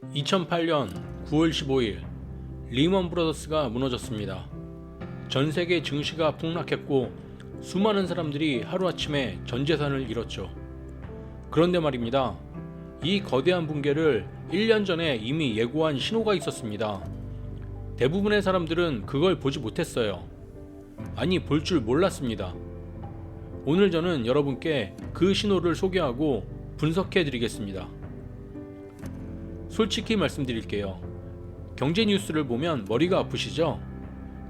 2008년 9월 15일 리먼 브라더스가 무너졌습니다. 전 세계 증시가 폭락했고 수많은 사람들이 하루아침에 전 재산을 잃었죠. 그런데 말입니다. 이 거대한 붕괴를 1년 전에 이미 예고한 신호가 있었습니다. 대부분의 사람들은 그걸 보지 못했어요. 아니, 볼 줄 몰랐습니다. 오늘 저는 여러분께 그 신호를 소개하고 분석해 드리겠습니다. 솔직히 말씀드릴게요. 경제 뉴스를 보면 머리가 아프시죠?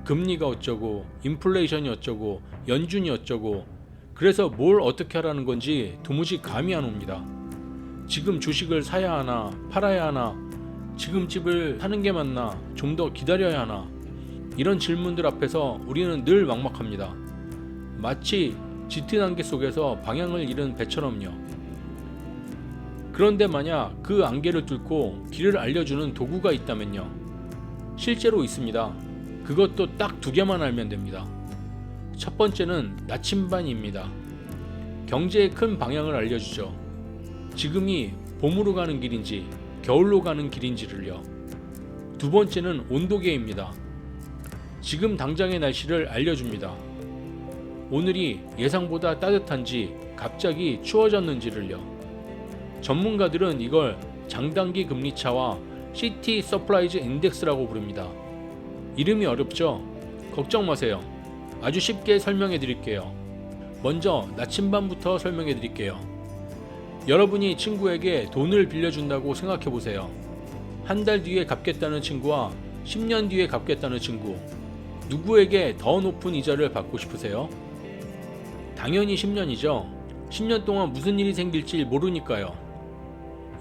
금리가 어쩌고, 인플레이션이 어쩌고, 연준이 어쩌고, 그래서 뭘 어떻게 하라는 건지 도무지 감이 안 옵니다. 지금 주식을 사야 하나, 팔아야 하나, 지금 집을 사는 게 맞나, 좀 더 기다려야 하나, 이런 질문들 앞에서 우리는 늘 막막합니다. 마치 짙은 안개 속에서 방향을 잃은 배처럼요. 그런데 만약 그 안개를 뚫고 길을 알려주는 도구가 있다면요. 실제로 있습니다. 그것도 딱 2개만 알면 됩니다. 첫 번째는 나침반입니다. 경제의 큰 방향을 알려주죠. 지금이 봄으로 가는 길인지 겨울로 가는 길인지를요. 두 번째는 온도계입니다. 지금 당장의 날씨를 알려줍니다. 오늘이 예상보다 따뜻한지 갑자기 추워졌는지를요. 전문가들은 이걸 장단기 금리차와 시티 서프라이즈 인덱스라고 부릅니다. 이름이 어렵죠? 걱정 마세요. 아주 쉽게 설명해 드릴게요. 먼저 나침반부터 설명해 드릴게요. 여러분이 친구에게 돈을 빌려준다고 생각해 보세요. 한 달 뒤에 갚겠다는 친구와 10년 뒤에 갚겠다는 친구, 누구에게 더 높은 이자를 받고 싶으세요? 당연히 10년이죠. 10년 동안 무슨 일이 생길지 모르니까요.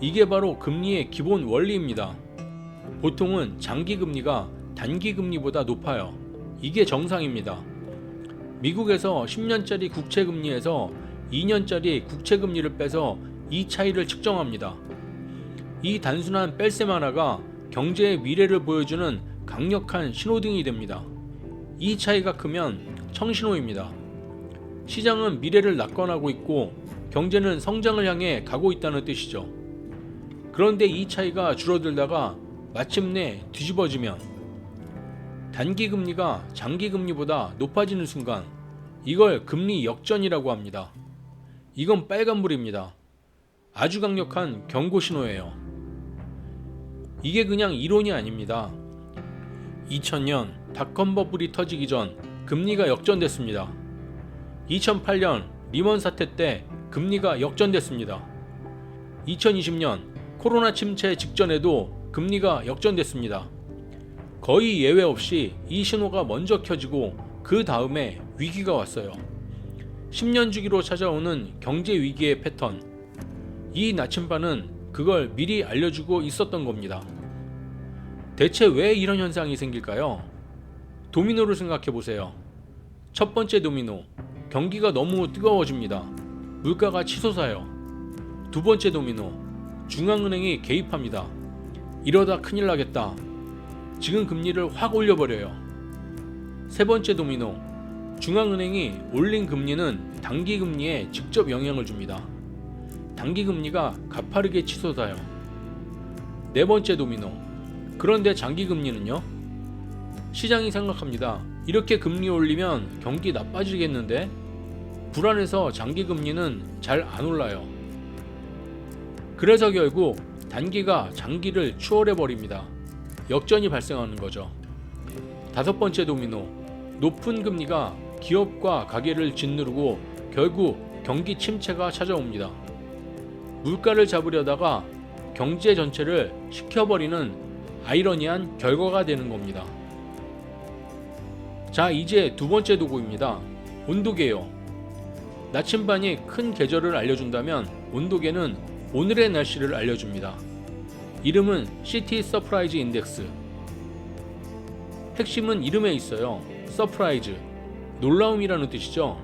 이게 바로 금리의 기본 원리입니다. 보통은 장기금리가 단기금리보다 높아요. 이게 정상입니다. 미국에서 10년짜리 국채금리에서 2년짜리 국채금리를 빼서 이 차이를 측정합니다. 이 단순한 뺄셈 하나가 경제의 미래를 보여주는 강력한 신호등이 됩니다. 이 차이가 크면 청신호입니다. 시장은 미래를 낙관하고 있고 경제는 성장을 향해 가고 있다는 뜻이죠. 그런데 이 차이가 줄어들다가 마침내 뒤집어지면 단기금리가 장기금리보다 높아지는 순간 이걸 금리 역전이라고 합니다. 이건 빨간불입니다. 아주 강력한 경고 신호예요. 이게 그냥 이론이 아닙니다. 2000년 닷컴 버블이 터지기 전 금리가 역전됐습니다. 2008년 리먼 사태 때 금리가 역전됐습니다. 2020년 코로나 침체 직전에도 금리가 역전됐습니다. 거의 예외 없이 이 신호가 먼저 켜지고 그 다음에 위기가 왔어요. 10년 주기로 찾아오는 경제 위기의 패턴. 이 나침반은 그걸 미리 알려주고 있었던 겁니다. 대체 왜 이런 현상이 생길까요? 도미노를 생각해 보세요. 첫 번째 도미노, 경기가 너무 뜨거워집니다. 물가가 치솟아요. 두 번째 도미노, 중앙은행이 개입합니다. 이러다 큰일 나겠다. 지금 금리를 확 올려버려요. 세 번째 도미노, 중앙은행이 올린 금리는 단기금리에 직접 영향을 줍니다. 단기금리가 가파르게 치솟아요. 네 번째 도미노, 그런데 장기금리는요? 시장이 생각합니다. 이렇게 금리 올리면 경기 나빠지겠는데? 불안해서 장기금리는 잘 안 올라요. 그래서 결국 단기가 장기를 추월해버립니다. 역전이 발생하는 거죠. 다섯 번째 도미노, 높은 금리가 기업과 가게를 짓누르고 결국 경기 침체가 찾아옵니다. 물가를 잡으려다가 경제 전체를 식혀버리는 아이러니한 결과가 되는 겁니다. 자, 이제 두 번째 도구입니다. 온도계요. 나침반이 큰 계절을 알려준다면 온도계는 오늘의 날씨를 알려줍니다. 이름은 시티 서프라이즈 인덱스. 핵심은 이름에 있어요. 서프라이즈, 놀라움이라는 뜻이죠.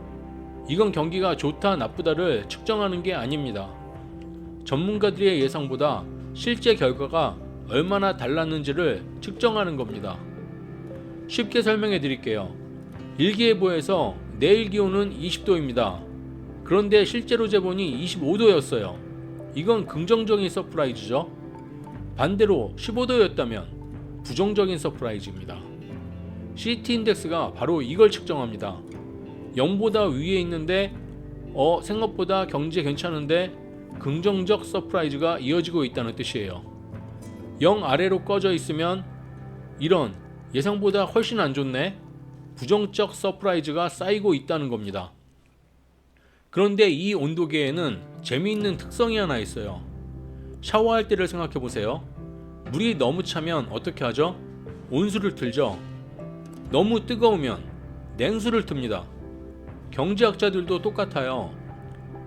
이건 경기가 좋다 나쁘다를 측정하는 게 아닙니다. 전문가들의 예상보다 실제 결과가 얼마나 달랐는지를 측정하는 겁니다. 쉽게 설명해 드릴게요. 일기예보에서 내일 기온은 20도입니다. 그런데 실제로 재보니 25도였어요. 이건 긍정적인 서프라이즈죠. 반대로 15도였다면 부정적인 서프라이즈입니다. CT 인덱스가 바로 이걸 측정합니다. 0보다 위에 있는데 생각보다 경제 괜찮은데 긍정적 서프라이즈가 이어지고 있다는 뜻이에요. 0 아래로 꺼져 있으면 이런 예상보다 훨씬 안 좋네, 부정적 서프라이즈가 쌓이고 있다는 겁니다. 그런데 이 온도계에는 재미있는 특성이 하나 있어요. 샤워할 때를 생각해 보세요. 물이 너무 차면 어떻게 하죠? 온수를 틀죠. 너무 뜨거우면 냉수를 틉니다. 경제학자들도 똑같아요.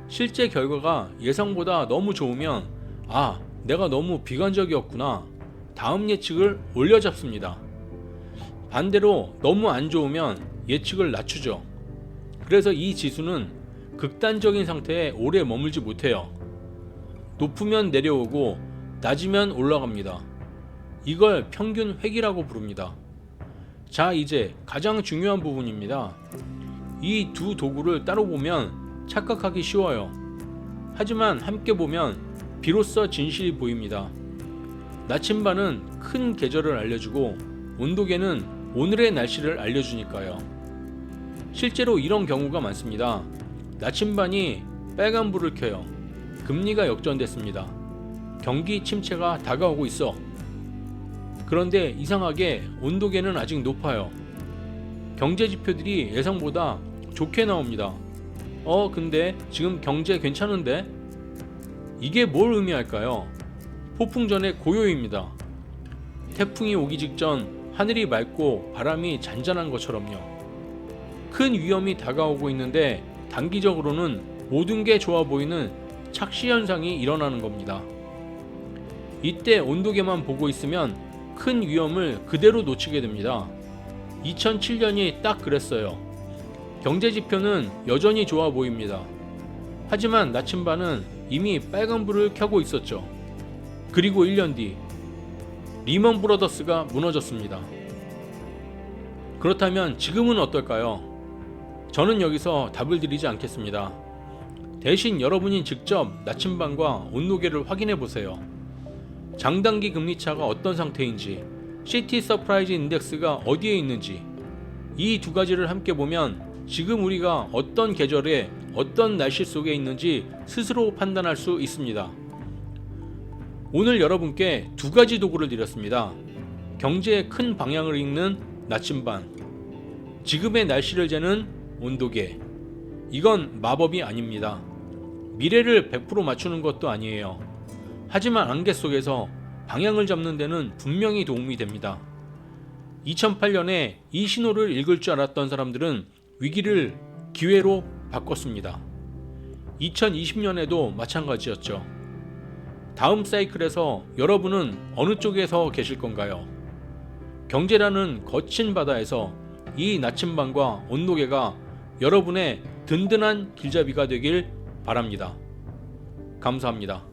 실제 결과가 예상보다 너무 좋으면 내가 너무 비관적이었구나, 다음 예측을 올려잡습니다. 반대로 너무 안 좋으면 예측을 낮추죠. 그래서 이 지수는 극단적인 상태에 오래 머물지 못해요. 높으면 내려오고 낮으면 올라갑니다. 이걸 평균 획이라고 부릅니다. 자, 이제 가장 중요한 부분입니다. 이 두 도구를 따로 보면 착각하기 쉬워요. 하지만 함께 보면 비로소 진실이 보입니다. 나침반은 큰 계절을 알려주고 온도계는 오늘의 날씨를 알려주니까요. 실제로 이런 경우가 많습니다. 나침반이 빨간불을 켜요. 금리가 역전됐습니다. 경기 침체가 다가오고 있어. 그런데 이상하게 온도계는 아직 높아요. 경제 지표들이 예상보다 좋게 나옵니다. 근데 지금 경제 괜찮은데? 이게 뭘 의미할까요? 폭풍 전의 고요입니다. 태풍이 오기 직전 하늘이 맑고 바람이 잔잔한 것처럼요. 큰 위험이 다가오고 있는데 단기적으로는 모든 게 좋아 보이는 착시 현상이 일어나는 겁니다. 이때 온도계만 보고 있으면 큰 위험을 그대로 놓치게 됩니다. 2007년이 딱 그랬어요. 경제 지표는 여전히 좋아 보입니다. 하지만 나침반은 이미 빨간불을 켜고 있었죠. 그리고 1년 뒤 리먼 브러더스가 무너졌습니다. 그렇다면 지금은 어떨까요? 저는 여기서 답을 드리지 않겠습니다. 대신 여러분이 직접 나침반과 온도계를 확인해 보세요. 장단기 금리차가 어떤 상태인지, CT 서프라이즈 인덱스가 어디에 있는지, 이 두 가지를 함께 보면 지금 우리가 어떤 계절에 어떤 날씨 속에 있는지 스스로 판단할 수 있습니다. 오늘 여러분께 두 가지 도구를 드렸습니다. 경제의 큰 방향을 읽는 나침반, 지금의 날씨를 재는 온도계. 이건 마법이 아닙니다. 미래를 100% 맞추는 것도 아니에요. 하지만 안개 속에서 방향을 잡는 데는 분명히 도움이 됩니다. 2008년에 이 신호를 읽을 줄 알았던 사람들은 위기를 기회로 바꿨습니다. 2020년에도 마찬가지였죠. 다음 사이클에서 여러분은 어느 쪽에서 계실 건가요? 경제라는 거친 바다에서 이 나침반과 온도계가 여러분의 든든한 길잡이가 되길 바랍니다. 감사합니다.